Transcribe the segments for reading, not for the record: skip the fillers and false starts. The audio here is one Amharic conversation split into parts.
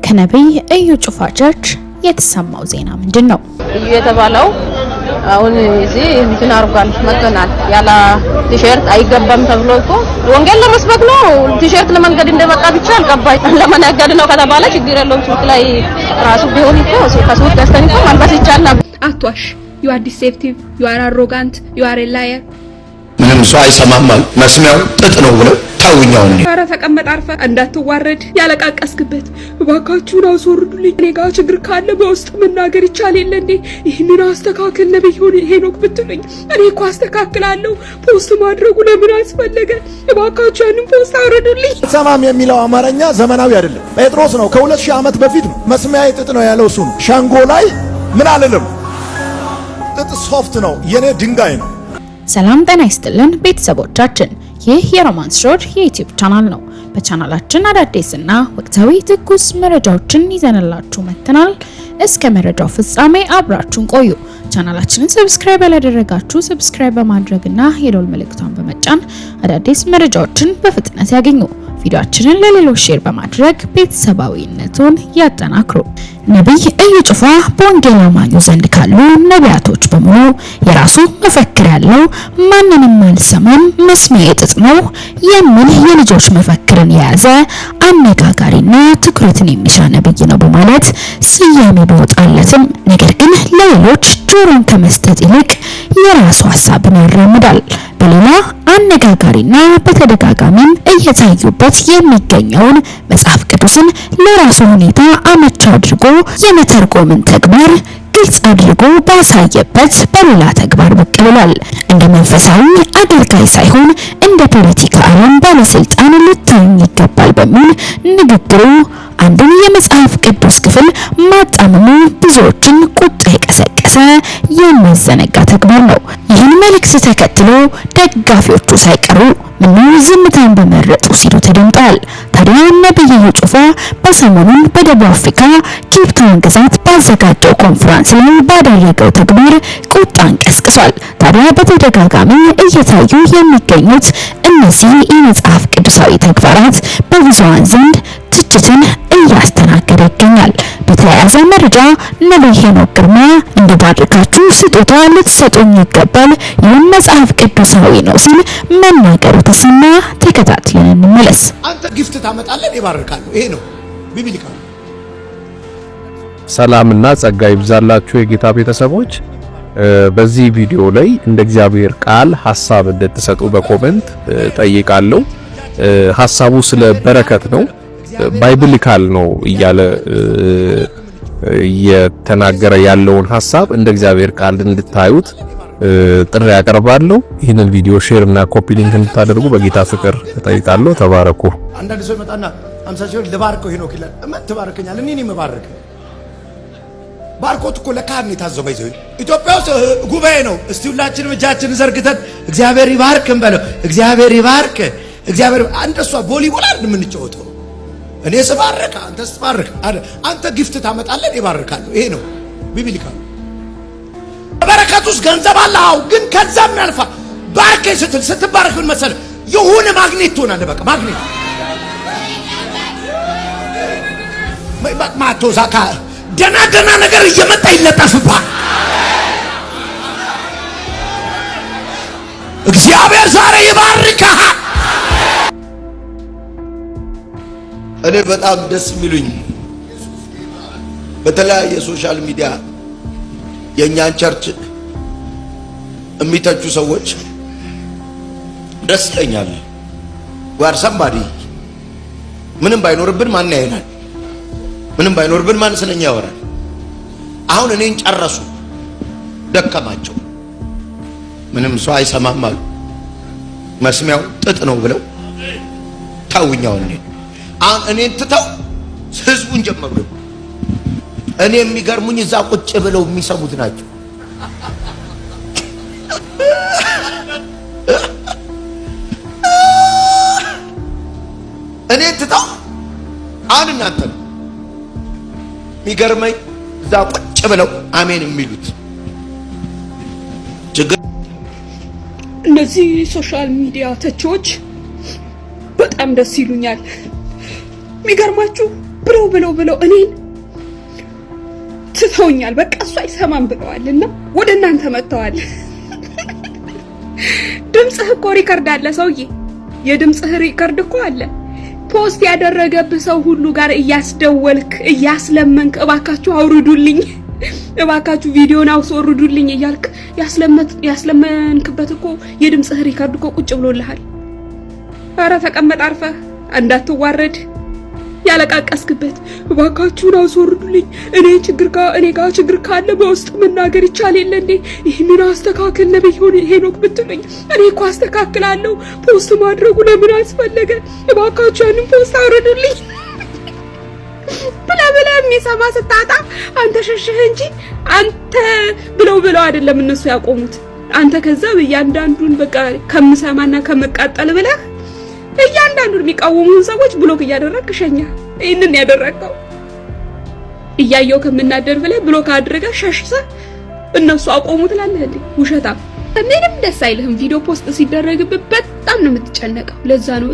ከነብይ እዩ ጩፋ ቸርች የተሰማው ዜና ምንድነው? እዩ የተባለው አሁን እዚህ እንትን አርጓል መተናል ያላ ቲሸርት አይገባም ተብሎ እኮ ወንጌል ለመስበክ ነው ቲሸርት ለመንገድ እንደመጣ ብቻ አልገባኝ ለመነገድ ነው ከተባለ ችግር የለውም ሱቅ ላይ ራሱ ቢሆን እኮ ከሱቅ ገዝተን እኮ ማልበስ ይቻላል። አትዋሽ you are deceptive you are arrogant you are a liar ምንም ሰው አይሰማም መስሚያው ጥጥ ነው ብለው ታውኛው ነው ኧረ ተቀመጥ አርፈ እንዳትዋረድ ያለቃቀስክበት እባካችሁን አስወርዱልኝ እኔ ጋር ችግር ካለ በውስጥ መናገር ይቻል የለ እንዴ ይሄንን አስተካክል ነብይ ሄኖክ ብትሉኝ እኔ እኮ አስተካክላለሁ ፖስት ማድረጉ ለምን አስፈለገ እባካችሁ ያንን ፖስት አውርዱልኝ ሰማም የሚለው አማርኛ ዘመናዊ አይደለም ጴጥሮስ ነው ከ2000 ዓመት በፊት ነው መስሚያዬ ጥጥ ነው ያለው እሱ ነው ሻንጎ ላይ ምን አለለም ጥጥ ሶፍት ነው የኔ ድንጋይ ነው ሰላም ጤና ይስጥልን ቤተሰቦቻችን ይህ የሮማንስ ሮድ የዩቲዩብ ቻናል ነው በቻናላችን አዳዲስና ወቅታዊ ትኩስ መረጃዎችን ይዘንላችሁ መጥተናል እስከ መረጃው ፍጻሜ አብራችሁን ቆዩ ቻናላችንን ሰብስክራይብ ያላደረጋችሁ ሰብስክራይብ በማድረግና የደወል ምልክቱን በመጫን አዳዲስ መረጃዎችን በፍጥነት ያገኙ ቪዲዮአችንን ለሌሎች ሼር በማድረግ ቤተሰባዊነቱን ያጠናክሩ ነብይ እዩ ጩፋ በወንጌል አማኙ ዘንድ ካሉ ነቢያቶች በሙሉ የራሱ መፈክር ያለው ማንንም አልሰማም መስሚያዬ ጥጥ ነው የሚል የልጆች መፈክርን የያዘ አነጋጋሪና ትኩረትን የሚሻ ነብይ ነው በማለት ስያሜ ቢወጣለትም ነገር ግን ለሌሎች ጆሮን ከመስጠት ይልቅ የራሱ ሐሳብን ያራምዳል በሌላ አነጋጋሪና በተደጋጋሚም እየታዩበት የሚገኘውን መጽሐፍ ቅዱስን ለራሱ ሁኔታ አመቻ አድርጎ የመተርጎምን ተግባር ግልጽ አድርጎ ባሳየበት በሌላ ተግባር ብቅ ብሏል እንደ መንፈሳዊ አገልጋይ ሳይሆን እንደ ፖለቲካ ዓለም ባለስልጣን ልታዩኝ ይገባል በሚል ንግግሩ አንድን የመጽሐፍ ቅዱስ ክፍል ማጣመሙ ብዙዎችን ቁጣ የቀሰቀሰ የሚዘነጋ ተግባር ነው ይህን መልእክት ተከትሎ ደጋፊዎቹ ሳይቀሩ ምነው ዝምታን በመረጡ ሲሉ ተደምጠዋል ታዲያ ነብይ እዩ ጩፋ በሰሞኑን በደቡብ አፍሪካ ኬፕ ታውን ግዛት ባዘጋጀው ኮንፈረንስ ላይ ባደረገው ተግባር ቁጣን ቀስቅሷል ታዲያ በተደጋጋሚ እየታዩ የሚገኙት እነዚህ የመጽሐፍ ቅዱሳዊ ተግባራት በብዙሃን ዘንድ ትችትን እያስተናገደ ይገኛል በተያያዘ መረጃ ነብይ ሄኖክ ግርማ እንድባርካችሁ ስጦታ ልትሰጡኝ ይገባል ይህን መጽሐፍ ቅዱሳዊ ነው ሲል መናገሩ ተሰማ ተከታትለን እንመለስ አንተ ጊፍት ታመጣለህ ይባርካለሁ ይሄ ነው ቢብሊካል ሰላምና ጸጋ ይብዛላችሁ የጌታ ቤተሰቦች በዚህ ቪዲዮ ላይ እንደ እግዚአብሔር ቃል ሐሳብ እንድትሰጡ በኮሜንት ጠይቃለሁ ሐሳቡ ስለ በረከት ነው ባይብሊካል ነው እያለ የተናገረ ያለውን ሐሳብ እንደ እግዚአብሔር ቃል እንድታዩት ጥሪ ያቀርባለሁ ይህንን ቪዲዮ ሼር እና ኮፒ ሊንክ እንድታደርጉ በጌታ ፍቅር ተጠይቃለሁ ተባረኩ አንዳንድ ሰው ይመጣና 50 ሺህ ልባርከው ሄኖክ ይላል እመት ተባረከኛል እኔ መባረክ ባርኮት እኮ ለካህን የታዘበው ይዘው ኢትዮጵያ ውስጥ ጉባኤ ነው እስቲ ሁላችንም እጃችንን ዘርግተን እግዚአብሔር ይባርክ እንበለው እግዚአብሔር ይባርክ እግዚአብሔር አንደሷ ቮሊቦል አይደል የምንጫወተው እኔ ስባርክ አንተ ስባርክ አንተ ጊፍት ታመጣለህ ይባርካለሁ ይሄ ነው ቢብሊካል በረከቱስ ገንዘብ አለው ግን ከዛም ያልፋ ባርከ ስትባረክ ምን መሰለህ የሆነ ማግኔት ትሆናለህ በቃ ማግኔት ማቶዛካ ደና ነገር እየመጣ ይለጠፍባል እግዚአብሔር ዛሬ ይባርካል እኔ በጣም ደስ የሚሉኝ በተለያየ ሶሻል ሚዲያ የኛን ቸርች የሚተቹ ሰዎች ደስ ይለኛል ዋር somebody ምንም ባይኖርብን ማን ያየናል ምንም ባይኖርብን ማን ስለኛ ያወራል አሁን እኔን ጨረሱ ደከማቸው ምንም ሰው አይሰማም አሉ መስሚያው ጥጥ ነው ብለው ታውኛው እኔን ትተው ህዝቡን ጀመሩ እኔ የሚገርሙኝ እዛ ቁጭ ብለው የሚሰሙት ናቸው እኔን ትተው አሁን እናንተ የሚገርመኝ እዛ ቁጭ ብለው አሜን የሚሉት እነዚህ ሶሻል ሚዲያ ተቾች በጣም ደስ ይሉኛል የሚገርማችሁ ብለው እኔን ትተውኛል። በቃ እሱ አይሰማም ብለዋልና ወደ እናንተ መጥተዋል። ድምጽህ እኮ ሪከርድ አለ ሰውዬ፣ የድምጽህ ሪከርድ እኮ አለ። ፖስት ያደረገብህ ሰው ሁሉ ጋር እያስደወልክ እያስለመንክ እባካችሁ አውርዱልኝ፣ እባካችሁ ቪዲዮን አውርዱልኝ እያልክ ያስለመንክበት እኮ የድምጽህ ሪከርድ እኮ ቁጭ ብሎልሃል። ኧረ ተቀመጥ አርፈህ እንዳትዋረድ። ያለቃቀስክበት እባካችሁን አውርዱልኝ፣ እኔ ጋር ችግር ካለ በውስጥ መናገር ይቻል የለ እንዴ? ይህንን አስተካክል ነብይ ሄኖክ ብትሉኝ እኔ እኮ አስተካክላለሁ። ፖስት ማድረጉ ለምን አስፈለገ? እባካችሁ ያንን ፖስት አውርዱልኝ ብላ የሚሰማ ስታጣ አንተ ሸሽህ እንጂ አንተ ብለው አይደለም እነሱ ያቆሙት። አንተ ከዛ እያንዳንዱን በቃ ከምሰማና ከመቃጠል ብለህ እያንዳንዱን የሚቃወሙን ሰዎች ብሎክ እያደረግክ ሸኛ። ይሄንን ያደረግከው እያየው ከምናደር ብለህ ብሎክ አድርገህ ሸሽሰህ እነሱ አቆሙ ትላለህ እንዴ? ውሸታም። ምንም ደስ አይልህም። ቪዲዮ ፖስት ሲደረግብህ በጣም ነው የምትጨነቀው። ለዛ ነው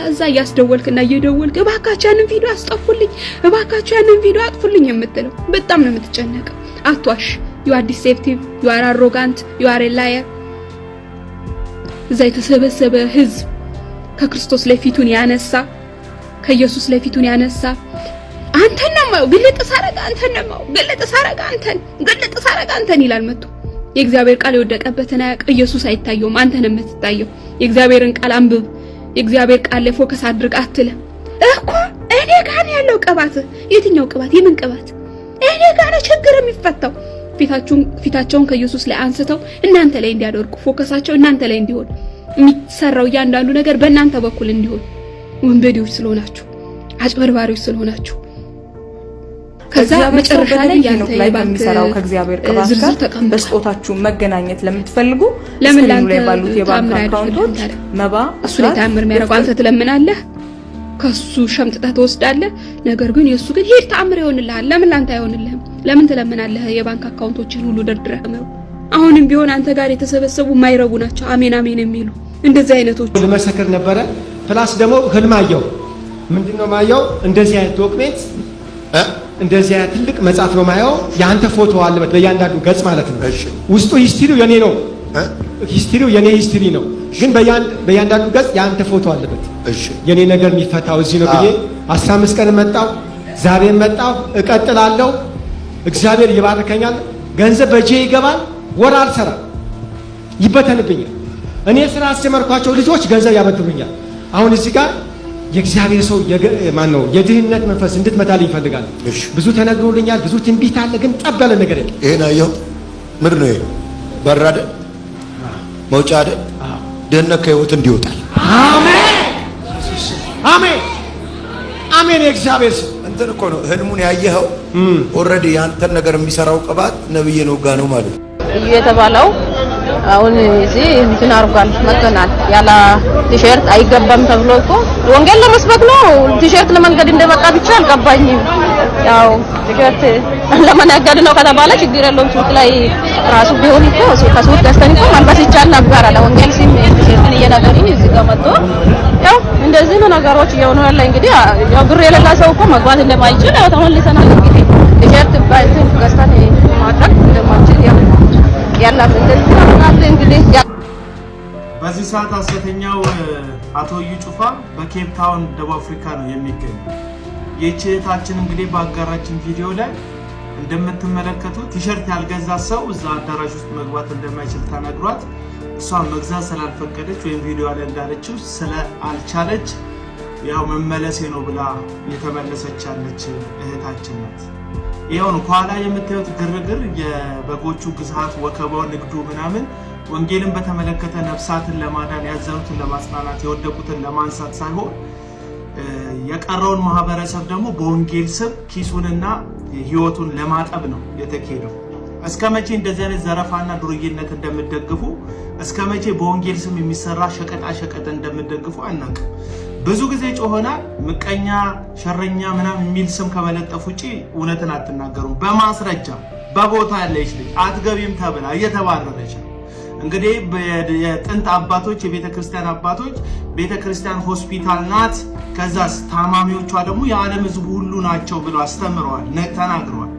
እዛ እያስደወልክና እየደወልክ እባካችሁ ያንን ቪዲዮ አስጠፉልኝ፣ እባካችሁ ያንን ቪዲዮ አጥፉልኝ የምትለው። በጣም ነው የምትጨነቀው። አትዋሽ። you are deceptive, you are arrogant, you are a liar። እዛ የተሰበሰበ ህዝብ ከክርስቶስ ላይ ፊቱን ያነሳ፣ ከኢየሱስ ላይ ፊቱን ያነሳ አንተን ነው ግልጥ ሳረጋ አንተን ይላል መጥቶ። የእግዚአብሔር ቃል የወደቀበትን አያውቅ። ኢየሱስ አይታየውም፣ አንተ ነህ የምትታየው። የእግዚአብሔርን ቃል አንብብ፣ የእግዚአብሔር ቃል ላይ ፎከስ አድርግ አትልም እኮ። እኔ ጋር ነው ያለው ቅባት። የትኛው ቅባት? የምን ቅባት? እኔ ጋር ነው ችግር የሚፈታው። ፊታቸውን ከኢየሱስ ላይ አንስተው እናንተ ላይ እንዲያደርጉ፣ ፎከሳቸው እናንተ ላይ እንዲሆን፣ የሚሰራው እያንዳንዱ ነገር በእናንተ በኩል እንዲሆን። ወንበዴዎች ስለሆናችሁ፣ አጭበርባሪዎች ስለሆናችሁ ከዛ መጨረሻ ላይ ያንተ ላይ በሚሰራው ከእግዚአብሔር ቅባት ጋር በስጦታችሁ መገናኘት ለምትፈልጉ ለምን ላይ ባሉት የባንክ አካውንቶች መባ እሱ ላይ ተአምር የሚያደርገው አንተ ትለምናለህ፣ ከሱ ሸምጥተህ ትወስዳለህ። ነገር ግን የሱ ግን ሄድ ተአምር ይሆንልሃል። ለምን ላንተ አይሆንልህም? ለምን ትለምናለህ? የባንክ አካውንቶችን ሁሉ ደርድረህ ነው። አሁንም ቢሆን አንተ ጋር የተሰበሰቡ ማይረቡ ናቸው። አሜን አሜን የሚሉ እንደዚህ አይነቶች ለመሰከር ነበረ። ፕላስ ደግሞ ህልም አየሁ። ምንድነው ማየው? እንደዚህ አይነት ዶክሜንት እንደዚህ አይነት ትልቅ መጽሐፍ ነው ማየው። ያንተ ፎቶ አለበት በእያንዳንዱ ገጽ ማለት ነው። ውስጡ ሂስትሪው የኔ ነው። ሂስትሪው የኔ ሂስትሪ ነው፣ ግን በእያንዳንዱ ገጽ ያንተ ፎቶ አለበት። የኔ ነገር የሚፈታው እዚህ ነው ብዬ 15 ቀን መጣው፣ ዛሬም መጣው፣ እቀጥላለሁ። እግዚአብሔር ይባርከኛል። ገንዘብ በጄ ይገባል። ወር አልሰራም፣ ይበተንብኛል። እኔ ስራ አስጀመርኳቸው ልጆች ገንዘብ ያበድሩኛል። አሁን እዚህ ጋር የእግዚአብሔር ሰው ማን ነው የድህነት መንፈስ እንድትመታልኝ ይፈልጋል። ብዙ ተነግሮልኛል፣ ብዙ ትንቢት አለ፣ ግን ጠበለ ነገር የለም። ይሄን አየሁ። ምንድን ነው ይሄ? በር አይደል? መውጫ አይደል? ድህነት ከህይወት እንዲወጣል። አሜን አሜን አሜን። የእግዚአብሔር ሰው እንትን እኮ ነው ህልሙን ያየኸው። ኦልሬዲ ያንተን ነገር የሚሰራው ቅባት ነብይ ነው ጋ ነው ማለት እዩ የተባለው አሁን እዚህ እንትን አርጓል መጥተናል። ያላ ቲሸርት አይገባም ተብሎ እኮ ወንጌል ለመስበክ ነው ቲሸርት ለመንገድ እንደመጣ ብቻ አልገባኝም። ያው ቲሸርት ለመነገድ ነው ከተባለ ችግር የለውም። ሱቅ ላይ ራሱ ቢሆን እኮ ከሱቅ ገዝተን እኮ መልበስ ይቻል ነበር። አለ ወንጌል ሲም ቲሸርትን እየነገሩኝ እዚህ ጋር መጥቶ ያው እንደዚህ ነው ነገሮች እየሆኑ ያለ። እንግዲህ ያው ብር የሌላ ሰው እኮ መግባት እንደማይችል ያው ተመልሰናል። እንግዲህ ቲሸርት ባይትን ገዝተን ማድረግ እንደማይችል ያላት እንግዲህ በዚህ ሰዓት ሐሰተኛው አቶ እዩ ጩፋ በኬፕ ታውን ደቡብ አፍሪካ ነው የሚገኘው። የእህታችን እንግዲህ በአጋራችን ቪዲዮ ላይ እንደምትመለከቱት ቲሸርት ያልገዛ ሰው እዛ አዳራሽ ውስጥ መግባት እንደማይችል ተነግሯት እሷ መግዛት ስላልፈቀደች ወይም ቪዲዮ ላይ እንዳለችው ስለአልቻለች ያው መመለሴ ነው ብላ የተመለሰች ያለች እህታችን ናት። ይሄው ነው ኋላ የምታዩት ግርግር የበጎቹ ግዛት ወከባው ንግዱ ምናምን ወንጌልን በተመለከተ ነፍሳትን ለማዳን ያዘኑትን ለማጽናናት የወደቁትን ለማንሳት ሳይሆን የቀረውን ማህበረሰብ ደግሞ በወንጌል ስም ኪሱንና ህይወቱን ለማጠብ ነው የተካሄደው። እስከመቼ እንደዚህ አይነት ዘረፋና ዱርዬነት እንደምትደግፉ እስከመቼ በወንጌል ስም የሚሰራ ሸቀጣ ሸቀጥ እንደምትደግፉ አናውቅም። ብዙ ጊዜ ጮሆናል። ምቀኛ ሸረኛ ምናምን የሚል ስም ከመለጠፍ ውጪ እውነትን አትናገሩም። በማስረጃ በቦታ ያለች ልጅ አትገቢም ተብላ እየተባረረች ነው። እንግዲህ የጥንት አባቶች የቤተክርስቲያን አባቶች ቤተክርስቲያን ሆስፒታል ናት፣ ከዛስ ታማሚዎቿ ደግሞ የዓለም ሕዝብ ሁሉ ናቸው ብለው አስተምረዋል፣ ተናግረዋል።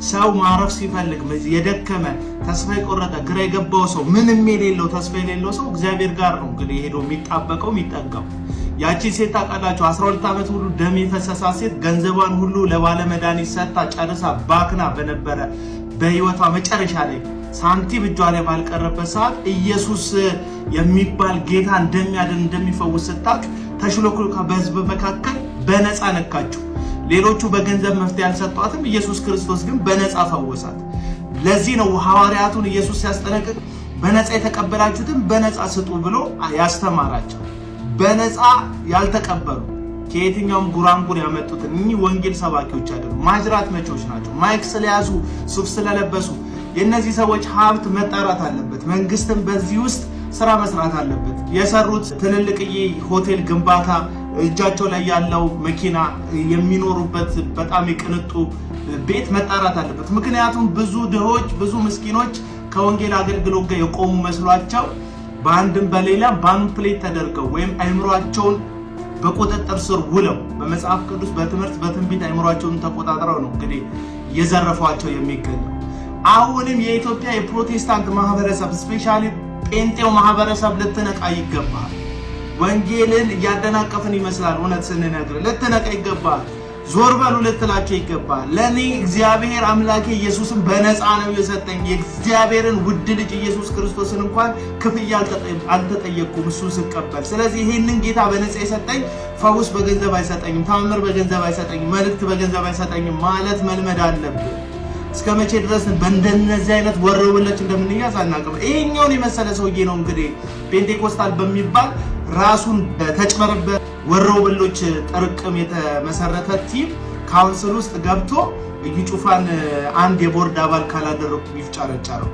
ሰው ማረፍ ሲፈልግ የደከመ ተስፋ የቆረጠ ግራ የገባው ሰው ምንም የሌለው ተስፋ የሌለው ሰው እግዚአብሔር ጋር ነው እንግዲህ ሄዶ የሚጣበቀው የሚጠጋው። ያቺ ሴት ታውቃላችሁ 12 ዓመት ሁሉ ደም የፈሰሳት ሴት ገንዘቧን ሁሉ ለባለ መድኃኒት ሰጥታ ጨርሳ ባክና በነበረ በህይወቷ መጨረሻ ላይ ሳንቲም እጇ ላይ ባልቀረበት ሰዓት ኢየሱስ የሚባል ጌታ እንደሚያድን እንደሚፈውስ ስታውቅ ተሽሎክሎካ በህዝብ መካከል በነፃ ነካችሁ። ሌሎቹ በገንዘብ መፍትሄ ያልሰጧትም፣ ኢየሱስ ክርስቶስ ግን በነፃ ፈወሳት። ለዚህ ነው ሐዋርያቱን ኢየሱስ ሲያስጠነቅቅ በነፃ የተቀበላችሁትን በነፃ ስጡ ብሎ ያስተማራቸው። በነፃ ያልተቀበሉ ከየትኛውም ጉራንጉር ያመጡትን እኚህ ወንጌል ሰባኪዎች አይደሉም፣ ማጅራት መጪዎች ናቸው። ማይክ ስለያዙ ሱፍ ስለለበሱ የእነዚህ ሰዎች ሀብት መጣራት አለበት። መንግስትም በዚህ ውስጥ ስራ መስራት አለበት። የሰሩት ትልልቅዬ ሆቴል ግንባታ፣ እጃቸው ላይ ያለው መኪና፣ የሚኖሩበት በጣም የቅንጡ ቤት መጣራት አለበት። ምክንያቱም ብዙ ድሆች ብዙ ምስኪኖች ከወንጌል አገልግሎት ጋር የቆሙ መስሏቸው በአንድም በሌላም ባምፕሌት ተደርገው ወይም አይምሯቸውን በቁጥጥር ስር ውለው በመጽሐፍ ቅዱስ በትምህርት በትንቢት አይምሯቸውን ተቆጣጥረው ነው እንግዲህ እየዘረፏቸው የሚገኘው። አሁንም የኢትዮጵያ የፕሮቴስታንት ማህበረሰብ ስፔሻሊ ጴንጤው ማህበረሰብ ልትነቃ ይገባል። ወንጌልን እያደናቀፍን ይመስላል፣ እውነት ስንነግር ልትነቃ ይገባል። ዞር በሉ ልትላቸው ይገባል። ለኔ እግዚአብሔር አምላኬ ኢየሱስን በነፃ ነው የሰጠኝ። የእግዚአብሔርን ውድ ልጅ ኢየሱስ ክርስቶስን እንኳን ክፍያ አልተጠየቅኩም እሱን ስቀበል። ስለዚህ ይሄንን ጌታ በነፃ የሰጠኝ ፈውስ በገንዘብ አይሰጠኝም፣ ታምር በገንዘብ አይሰጠኝም፣ መልእክት በገንዘብ አይሰጠኝም ማለት መልመድ አለብን። እስከ መቼ ድረስ በእንደነዚህ አይነት ወረውለች እንደምንያዝ አናውቅም። ይሄኛውን የመሰለ ሰውዬ ነው እንግዲህ ፔንቴኮስታል በሚባል ራሱን ተጭበረበ ወረውሎች ጥርቅም የተመሰረተ ቲም ካውንስል ውስጥ ገብቶ እዩ ጩፋን አንድ የቦርድ አባል ካላደረኩ ይፍጫረጫረው።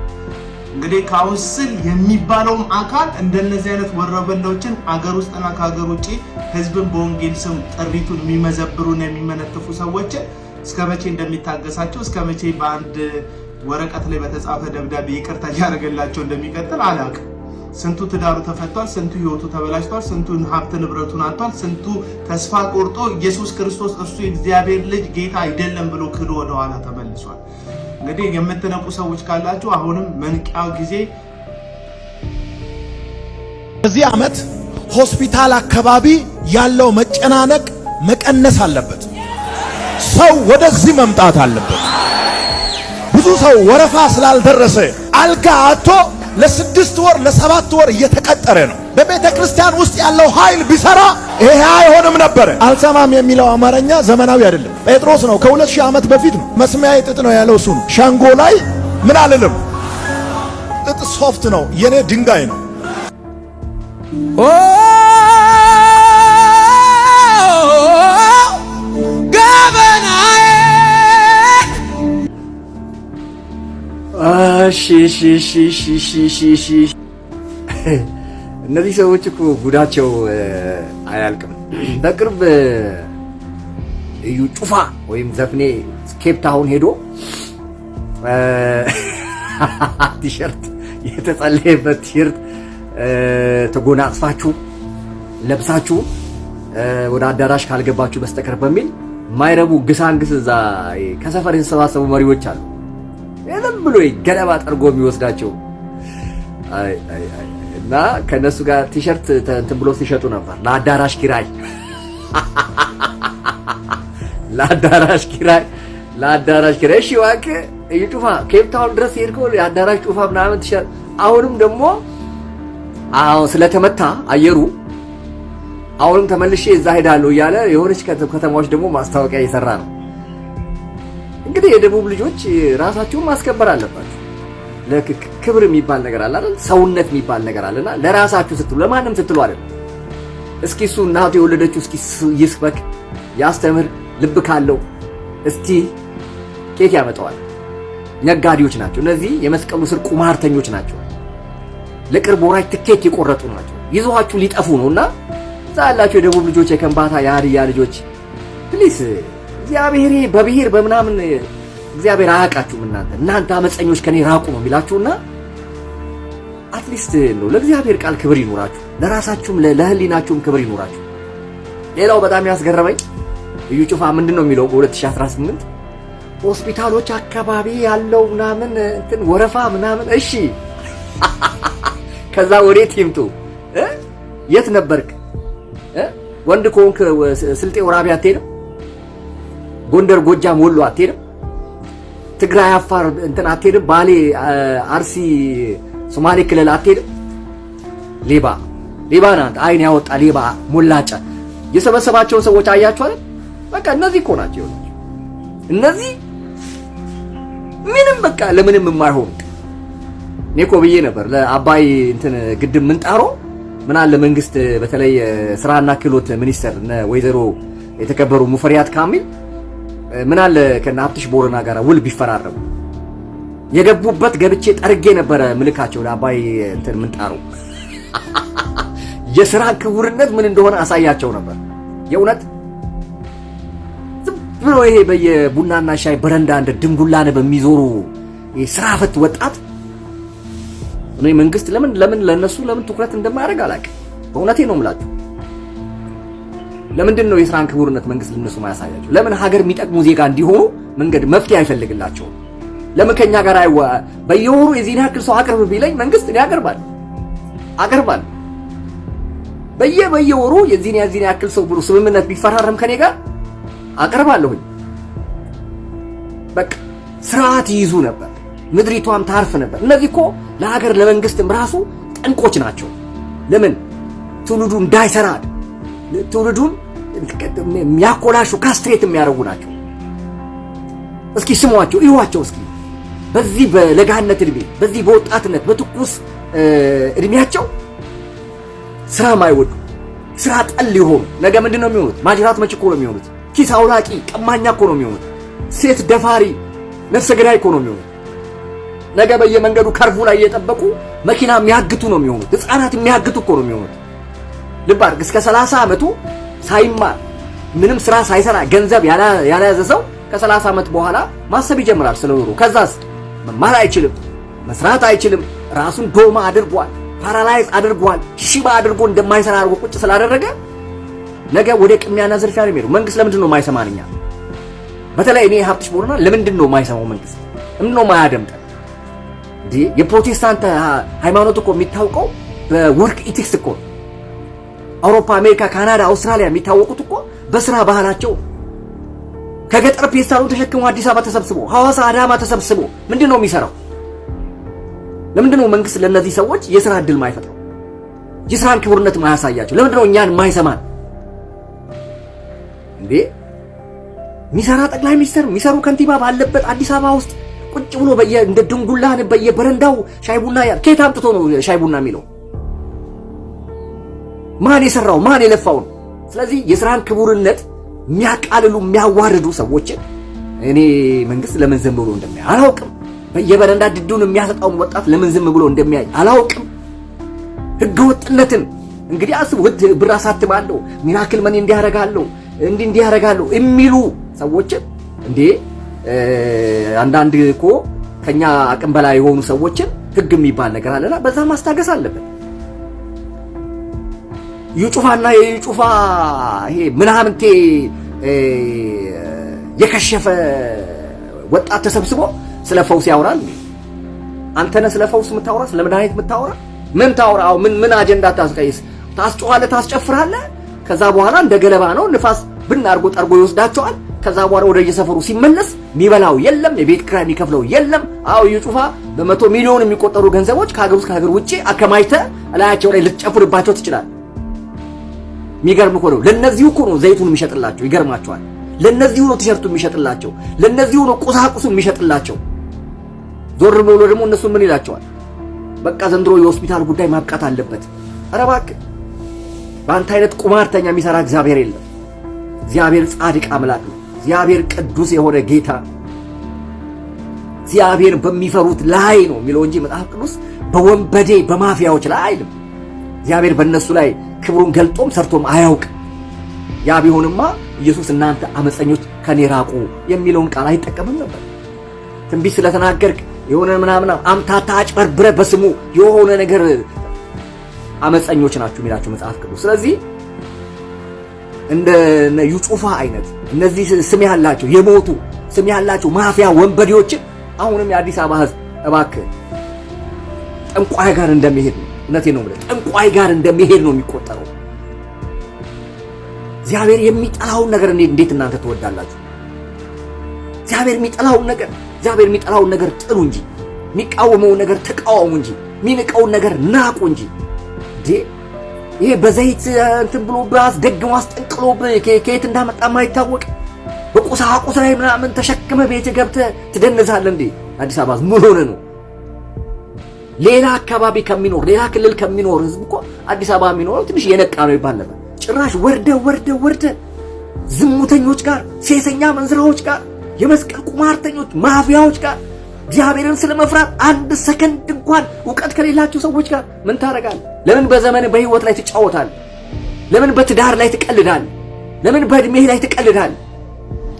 እንግዲህ ካውንስል የሚባለው አካል እንደነዚህ አይነት ወረበሎችን አገር ውስጥና ከሀገር ውጪ ህዝብን በወንጌል ስም ጥሪቱን የሚመዘብሩና የሚመነጥፉ ሰዎችን እስከ መቼ እንደሚታገሳቸው እስከ መቼ በአንድ ወረቀት ላይ በተጻፈ ደብዳቤ ይቅርታ ያደርገላቸው እንደሚቀጥል አላውቅም። ስንቱ ትዳሩ ተፈቷል፣ ስንቱ ህይወቱ ተበላሽቷል፣ ስንቱ ሀብት ንብረቱን አጥቷል፣ ስንቱ ተስፋ ቆርጦ ኢየሱስ ክርስቶስ እርሱ የእግዚአብሔር ልጅ ጌታ አይደለም ብሎ ክዶ ወደ ኋላ ተመልሷል። እንግዲህ የምትነቁ ሰዎች ካላችሁ አሁንም መንቂያው ጊዜ። በዚህ ዓመት ሆስፒታል አካባቢ ያለው መጨናነቅ መቀነስ አለበት። ሰው ወደዚህ መምጣት አለበት። ብዙ ሰው ወረፋ ስላልደረሰ አልጋ አጥቶ ለ6 ወር ለ7 ወር እየተቀጠረ ነው። በቤተ ክርስቲያን ውስጥ ያለው ኃይል ቢሰራ ይሄ አይሆንም ነበር። አልሰማም የሚለው አማርኛ ዘመናዊ አይደለም። ጴጥሮስ ነው ከ2000 ዓመት በፊት ነው። መስሚያ ጥጥ ነው ያለው እሱ ነው። ሸንጎ ላይ ምን አልልም፣ ጥጥ ሶፍት ነው፣ የኔ ድንጋይ ነው። እነዚህ ሰዎች እኮ ጉዳቸው አያልቅም። በቅርብ እዩ ጩፋ ወይም ዘፍኔ ኬፕ ታውን ሄዶ ቲሸርት የተጸለየበት ቲሸርት ተጎናጽፋችሁ ለብሳችሁ ወደ አዳራሽ ካልገባችሁ በስተቀር በሚል ማይረቡ ግሳንግስ እዛ ከሰፈር የተሰባሰቡ መሪዎች አሉ። የለም ብሎ ገለባ ጠርጎ የሚወስዳቸው እና ከነሱ ጋር ቲሸርት እንትን ብሎ ሲሸጡ ነበር ለአዳራሽ ኪራይ ለአዳራሽ ኪራይ። እሺ እባክህ እዩ ጩፋ ኬፕ ታውን ድረስ ሄድከው የአዳራሽ ጩፋ ምናምን ቲሸርት። አሁንም ደግሞ ስለተመታ አየሩ አሁንም ተመልሼ እዛ ሄዳለሁ እያለ የሆነች ከተማዎች ደግሞ ማስታወቂያ እየሰራ ነው። እንግዲህ የደቡብ ልጆች ራሳቸውን ማስከበር አለባቸው። ለክብር የሚባል ነገር አለ አይደል? ሰውነት የሚባል ነገር አለና ለራሳችሁ ስትሉ ለማንም ስትሉ አይደል። እስኪ እሱ እናቱ የወለደችው እስኪ ይስበክ ያስተምር ልብ ካለው እስቲ ኬት ያመጣዋል። ነጋዴዎች ናቸው እነዚህ፣ የመስቀሉ ስር ቁማርተኞች ናቸው። ለቅርብ ወራጅ ትኬት የቆረጡ ናቸው። ይዘዋችሁ ሊጠፉ ነውና ዛላችሁ የደቡብ ልጆች፣ የከምባታ የሀዲያ ልጆች ፕሊስ እግዚአብሔር በብሔር በምናምን እግዚአብሔር አያውቃችሁም። እናንተ አመፀኞች ከኔ ራቁ ነው የሚላችሁና አትሊስት ነው ለእግዚአብሔር ቃል ክብር ይኖራችሁ፣ ለራሳችሁም ለህሊናችሁም ክብር ይኖራችሁ። ሌላው በጣም ያስገረመኝ እዩ ጩፋ ምንድነው የሚለው በ2018 ሆስፒታሎች አካባቢ ያለው ምናምን እንትን ወረፋ ምናምን እሺ ከዛ ወዴት ይምጡ? የት ነበርክ? ወንድ ኮንክ ስልጤ ወራቢ አትሄድም? ጎንደር ጎጃም ወሎ አትሄድም? ትግራይ አፋር እንትን አትሄድም? ባሌ አርሲ ሶማሌ ክልል አትሄድም? ሌባ ናት፣ አይን ያወጣ ሌባ ሞላጫ የሰበሰባቸው ሰዎች አያችሁ አይደል? በቃ እነዚህ እኮ ናቸው። እነዚህ ምንም በቃ ለምንም የማይሆኑ እኔ እኮ ብዬ ነበር ለአባይ እንትን ግድብ ምንጣሮ ምን አለ መንግስት በተለይ ስራና ክህሎት ሚኒስተር ወይዘሮ የተከበሩ ሙፈሪያት ካሚል ምን አለ ከነ ሀብትሽ ቦረና ጋር ውል ቢፈራረሙ የገቡበት ገብቼ ጠርጌ ነበረ ምልካቸው ለአባይ እንትን ምንጣሮ የስራ ክቡርነት ምን እንደሆነ አሳያቸው ነበር። የእውነት ዝም ብሎ ይሄ በየቡናና ሻይ በረንዳ እንደ ድንጉላነ በሚዞሩ የስራ ፈት ወጣት እኔ መንግስት ለምን ለነሱ ለምን ትኩረት እንደማያደርግ አላውቅም። በእውነቴ ነው የምላችሁ። ለምንድን ነው የስራን ክቡርነት መንግስት ለነሱ ማያሳያቸው? ለምን ሀገር የሚጠቅሙ ዜጋ እንዲሆኑ መንገድ መፍትሄ አይፈልግላቸውም? ለምን ከኛ ጋር በየወሩ የዚህን ያክል ሰው አቅርብ ቢለኝ መንግስት እኔ አቀርባለሁ በየወሩ የዚህን ያክል ሰው ብሎ ስምምነት ቢፈራረም ከኔ ጋር አቀርባለሁኝ። በቃ ስርዓት ይይዙ ነበር፣ ምድሪቷም ታርፍ ነበር። እነዚህ እኮ ለሀገር ለመንግስትም ራሱ ጠንቆች ናቸው። ለምን ትውልዱ እንዳይሰራ ትውልዱን የሚያኮላሹ ካስትሬት የሚያደርጉ ናቸው። እስኪ ስሟቸው፣ ይዋቸው። እስኪ በዚህ በለጋነት እድሜ በዚህ በወጣትነት በትኩስ እድሜያቸው ስራ ማይወዱ ስራ ጠል ይሆኑ ነገ ምንድነው የሚሆኑት? ማጅራት መጭ እኮ ነው የሚሆኑት። ኪስ አውላቂ ቀማኛ እኮ ነው የሚሆኑት። ሴት ደፋሪ ነፍሰ ገዳይ እኮ ነው የሚሆኑት። ነገ በየመንገዱ ከርቡ ላይ እየጠበቁ መኪና የሚያግቱ ነው የሚሆኑት። ህፃናት የሚያግቱ እኮ ነው የሚሆኑት። ልብ አድርግ። እስከ 30 ዓመቱ ሳይማር ምንም ስራ ሳይሰራ ገንዘብ ያላያዘ ሰው ከ30 ዓመት በኋላ ማሰብ ይጀምራል ስለ ኑሮ። ከዛስ መማር አይችልም፣ መስራት አይችልም። ራሱን ዶማ አድርጓል፣ ፓራላይዝ አድርጓል፣ ሽባ አድርጎ እንደማይሰራ አድርጎ ቁጭ ስላደረገ ነገ ወደ ቅሚያና ዝርፊያ ነው የሚሄደው። መንግስት ለምንድን ነው የማይሰማንኛ? በተለይ እኔ ሀብትሽ ቦረና ለምንድን ነው የማይሰማው መንግስት? ለምንድን ነው የማያደምጠን? የፕሮቴስታንት ሃይማኖት እኮ የሚታወቀው በወርክ ኢቲክስ እኮ አውሮፓ፣ አሜሪካ፣ ካናዳ፣ አውስትራሊያ የሚታወቁት እኮ በስራ ባህላቸው ከገጠር ፔስታሉን ተሸክሞ አዲስ አበባ ተሰብስቦ ሐዋሳ፣ አዳማ ተሰብስቦ ምንድን ነው የሚሰራው? ለምንድን ነው መንግስት ለነዚህ ሰዎች የስራ እድል ማይፈጥረው? የስራን ክቡርነት ማያሳያቸው? ለምንድን ነው እኛን ማይሰማን? የሚሰራ ጠቅላይ ሚኒስትር የሚሰሩ ከንቲባ ባለበት አዲስ አበባ ውስጥ ቁጭ ብሎ እንደ ድንጉላን በየበረንዳው ሻይ ቡና ከየት አምጥቶ ነው ሻይ ቡና የሚለው? ማን የሰራው ማን የለፋው ነው? ስለዚህ የስራን ክቡርነት የሚያቃልሉ የሚያዋርዱ ሰዎችን እኔ መንግስት ለምን ዝም ብሎ እንደሚያይ አላውቅም። በየበረንዳ ድዱን የሚያሰጣውን ወጣት ለምን ዝም ብሎ እንደሚያይ አላውቅም። ህገወጥነትን እንግዲህ አስቡ። ብር አሳትማለሁ፣ ሚራክል መኒ እንዲያረጋለሁ እንዲያረጋለሁ የሚሉ ሰዎችን አንዳንድ እኮ ከኛ አቅም በላይ የሆኑ ሰዎችን ህግ የሚባል ነገር አለና በዛ ማስታገስ አለበት። ዩጩፋና የዩጩፋ ይሄ ምናምንቴ የከሸፈ ወጣት ተሰብስቦ ስለ ፈውስ ያወራል። አንተ ነህ ስለ ፈውስ የምታወራ? ስለ መድኃኒት የምታወራ? ምን ታወራው? ምን አጀንዳ ታስቀይስ? ታስጮኻለህ፣ ታስጨፍራለህ። ከዛ በኋላ እንደ ገለባ ነው ንፋስ ብን አርጎ ጠርጎ ይወስዳቸዋል። ከዛ በኋላ ወደ የሰፈሩ ሲመለስ የሚበላው የለም፣ የቤት ኪራይ የሚከፍለው የለም። አዎ ዩጩፋ በመቶ ሚሊዮን የሚቆጠሩ ገንዘቦች ከሀገር ውስጥ ከሀገር ውጪ አከማይተህ እላያቸው ላይ ልትጨፍርባቸው ትችላለህ። የሚገርም እኮ ነው። ለነዚሁ እኮ ነው ዘይቱን የሚሸጥላቸው። ይገርማቸዋል። ለነዚሁ ነው ቲሸርቱን የሚሸጥላቸው። ለነዚሁ ነው ቁሳቁሱን የሚሸጥላቸው። ዞር ብሎ ደግሞ እነሱ ምን ይላቸዋል? በቃ ዘንድሮ የሆስፒታል ጉዳይ ማብቃት አለበት። ኧረ እባክህ በአንተ አይነት ቁማርተኛ የሚሰራ እግዚአብሔር የለም። እግዚአብሔር ጻድቅ አምላክ ነው። እግዚአብሔር ቅዱስ የሆነ ጌታ ነው። እግዚአብሔር በሚፈሩት ላይ ነው የሚለው እንጂ መጽሐፍ ቅዱስ በወንበዴ በማፊያዎች ላይ አይልም። እግዚአብሔር በእነሱ ላይ ክብሩን ገልጦም ሰርቶም አያውቅም። ያ ቢሆንማ ኢየሱስ እናንተ አመፀኞች ከኔ ራቁ የሚለውን ቃል አይጠቀምም ነበር። ትንቢት ስለተናገርክ የሆነ ምናምን አምታታ አጭበርብረ በስሙ የሆነ ነገር አመፀኞች ናችሁ የሚላችሁ መጽሐፍ ቅዱስ። ስለዚህ እንደ ዩጩፋ አይነት እነዚህ ስም ያላቸው የሞቱ ስም ያላቸው ማፊያ ወንበዴዎችን አሁንም የአዲስ አበባ ህዝብ እባክህ ጠንቋይ ጋር እንደሚሄድ ነው። እውነቴን ነው የምልህ፣ ጠንቋይ ጋር እንደሚሄድ ነው የሚቆጠረው። እግዚአብሔር የሚጠላውን ነገር እንዴት እናንተ ትወዳላችሁ? እግዚአብሔር የሚጠላውን ነገር ጥሉ እንጂ፣ የሚቃወመውን ነገር ተቃወሙ እንጂ፣ የሚንቀውን ነገር ናቁ እንጂ። ይሄ በዘይት እንትን ብሎ ባስደግሞ አስጠንቅሎ ከየት እንዳመጣ ማይታወቅ በቁሳቁስ ላይ ምናምን ተሸክመ ቤት ገብተህ ትደነዛለህ እንዴ? አዲስ አበባ ምን ሆነ ነው? ሌላ አካባቢ ከሚኖር ሌላ ክልል ከሚኖር ህዝብ እኮ አዲስ አበባ የሚኖረው ትንሽ የነቃ ነው ይባል ነበር። ጭራሽ ወርደ ዝሙተኞች ጋር፣ ሴሰኛ መንዝራዎች ጋር፣ የመስቀል ቁማርተኞች ማፊያዎች ጋር እግዚአብሔርን ስለመፍራት አንድ ሰከንድ እንኳን ዕውቀት ከሌላቸው ሰዎች ጋር ምን ታረጋለህ? ለምን በዘመን በህይወት ላይ ትጫወታለህ? ለምን በትዳር ላይ ትቀልዳለህ? ለምን በእድሜህ ላይ ትቀልዳለህ?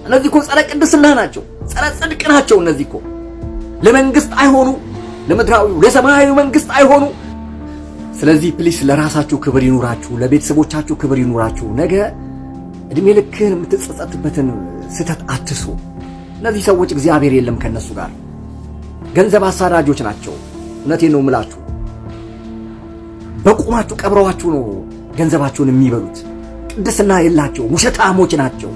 እነዚህ እኮ ጸረ ቅድስና ናቸው፣ ጸረ ጽድቅ ናቸው። እነዚህ እኮ ለመንግስት አይሆኑ፣ ለምድራዊ ለሰማያዊ መንግስት አይሆኑ። ስለዚህ ፕሊስ ለራሳችሁ ክብር ይኑራችሁ፣ ለቤተሰቦቻችሁ ክብር ይኑራችሁ። ነገ እድሜ ልክህን የምትጸጸትበትን ስህተት አትስሩ። እነዚህ ሰዎች እግዚአብሔር የለም ከነሱ ጋር፣ ገንዘብ አሳዳጆች ናቸው። እውነቴን ነው የምላችሁ። በቁማችሁ ቀብረዋችሁ ነው ገንዘባችሁን የሚበሉት። ቅድስና የላቸው፣ ውሸታሞች ናቸው።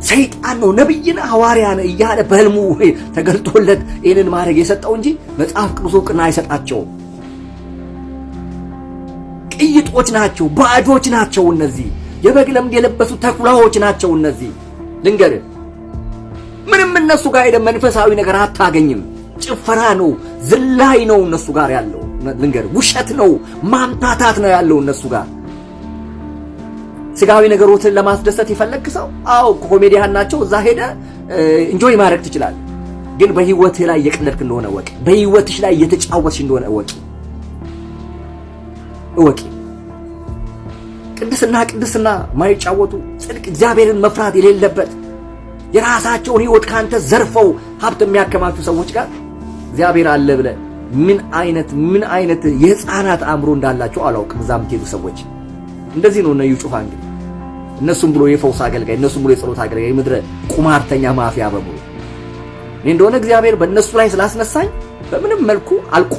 ሰይጣን ነው ነብይና ሐዋርያን እያለ በህልሙ ተገልጦለት ይህንን ማድረግ የሰጠው እንጂ መጽሐፍ ቅዱስ ዕውቅና አይሰጣቸውም። ቅይጦች ናቸው፣ ባዶች ናቸው። እነዚህ የበግ ለምድ የለበሱ ተኩላዎች ናቸው። እነዚህ ልንገርህ፣ ምንም እነሱ ጋር ሄደ መንፈሳዊ ነገር አታገኝም። ጭፈራ ነው፣ ዝላይ ነው እነሱ ጋር ያለው። ልንገርህ፣ ውሸት ነው፣ ማምታታት ነው ያለው እነሱ ጋር። ስጋዊ ነገሮችን ለማስደሰት የፈለክ ሰው አዎ ኮሜዲያን ናቸው። እዛ ሄደ ኢንጆይ ማድረግ ትችላለህ። ግን በህይወትህ ላይ እየቀለድክ እንደሆነ እወቅ። በህይወትሽ ላይ እየተጫወትሽ እንደሆነ እወቂ። ቅድስና ማይጫወቱ ጽድቅ፣ እግዚአብሔርን መፍራት የሌለበት የራሳቸውን ህይወት ካንተ ዘርፈው ሀብት የሚያከማቹ ሰዎች ጋር እግዚአብሔር አለ ብለህ ምን አይነት የህፃናት አእምሮ እንዳላቸው አላውቅም። እዛ የምትሄዱ ሰዎች እንደዚህ ነው። እዩ ጩፋ እንግዲህ እነሱም ብሎ የፈውስ አገልጋይ፣ እነሱም ብሎ የጸሎት አገልጋይ፣ ምድረ ቁማርተኛ ማፊያ በሙሉ እኔ እንደሆነ እግዚአብሔር በእነሱ ላይ ስላስነሳኝ በምንም መልኩ አልቁ